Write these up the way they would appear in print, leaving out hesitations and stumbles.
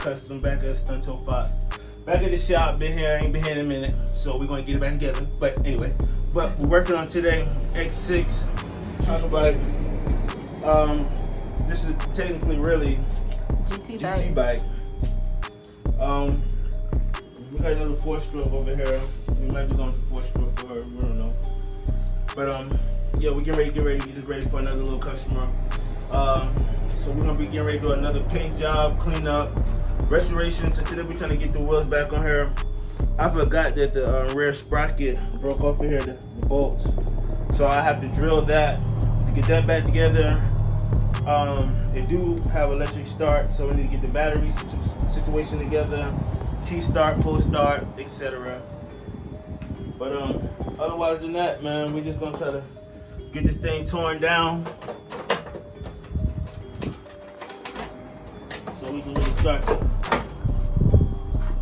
2minicustom, back at Stunto Fox. Back at the shop, been here, ain't been here in a minute, so we're gonna get it back together. But anyway, we're working on today, X6 bike. This is technically really GT bike. We got another 4-stroke over here. We might be going to 4-stroke for her, we don't know. But yeah, we get just ready for another little customer. So we're gonna be getting ready to do another paint job, clean up, restoration. So today we're trying to get the wheels back on here. I forgot that the rear sprocket broke off of here, the bolts. So I have to drill that to get that back together. They do have electric start, so we need to get the battery situation together, key start, pull start, etc. But otherwise than that, man, we're just gonna try to get this thing torn down so we can really start to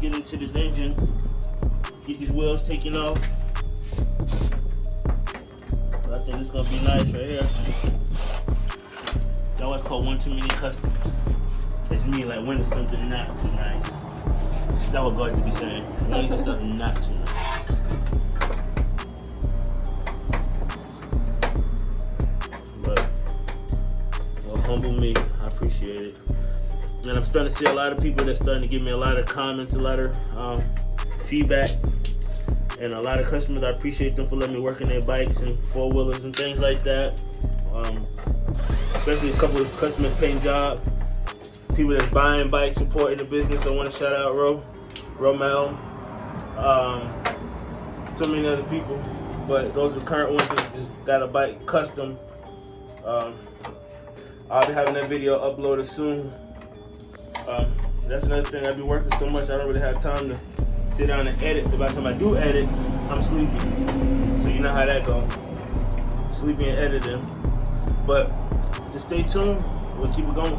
get into this engine, get these wheels taken off. I think it's gonna be nice right here. That was called 2minicustom. It's me like when it's something not too nice. That's what God to be saying. When it's stuff not too nice. But well, humble me. I appreciate it. And I'm starting to see a lot of people that's starting to give me a lot of comments, a lot of feedback, and a lot of customers. I appreciate them for letting me work on their bikes and 4-wheelers and things like that. Especially a couple of customers paint job, people that's buying bikes, supporting the business. I want to shout out Romel, so many other people. But those are current ones that just got a bike custom. I'll be having that video uploaded soon. That's another thing. I be working so much I don't really have time to sit down and edit. So by the time I do edit, I'm sleepy. So you know how that go. Sleepy and editing. But just stay tuned. We'll keep it going.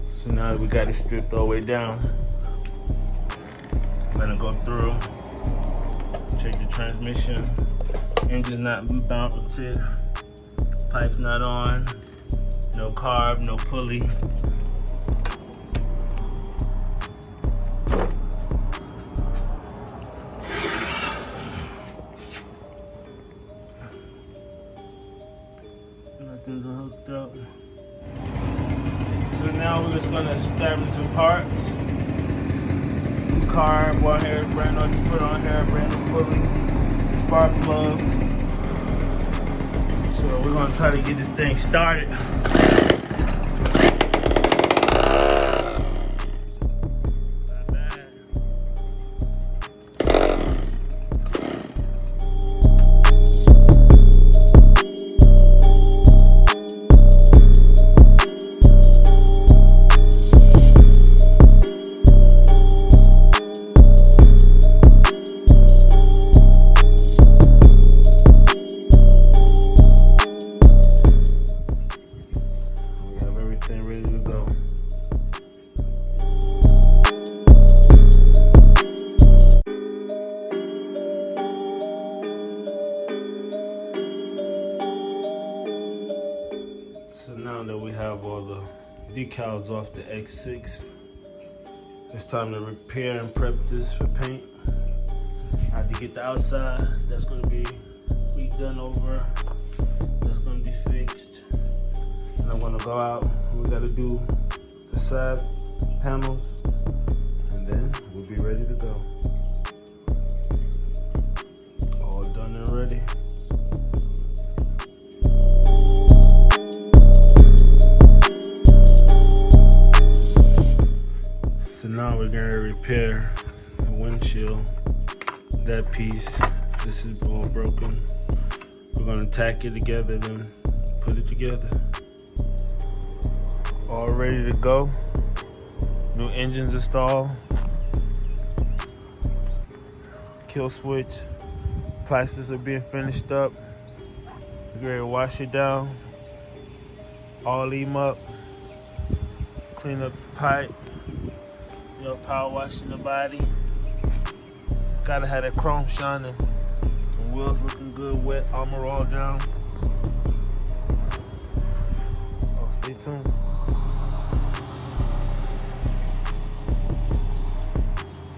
So now that we got it stripped all the way down, I'm gonna go through, check the transmission. Engine's not mounted, pipe's not on, no carb, no pulley. Nothing's hooked up. So now we're just gonna establish the parts. New carb, one here, brand new, just put on here, brand new pulley, spark plugs. So we're gonna try to get this thing started. Ready to go. So now that we have all the decals off the X6, it's time to repair and prep this for paint. I have to get the outside. That's going to be redone over. That's going to be fixed. And I'm gonna go out, we gotta do the side panels, and then we'll be ready to go. All done and ready. So now we're gonna repair the windshield, that piece. This is all broken. We're gonna tack it together, then put it together. All ready to go. New engines installed. Kill switch. Plastics are being finished up. We're ready to wash it down. All them up. Clean up the pipe. Power washing the body. Gotta have that chrome shining. And wheels looking good, wet, armor all down. Oh, stay tuned.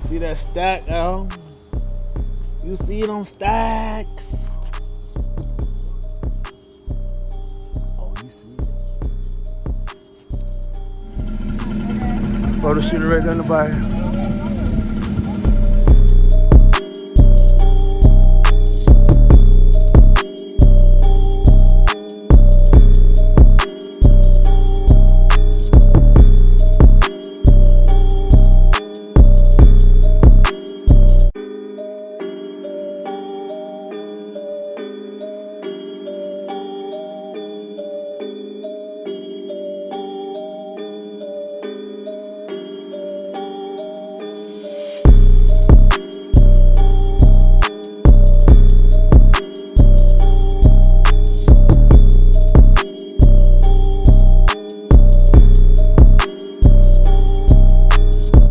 See that stack, Al? You see them stacks? Oh, you see it. Photo shooter right there in the body.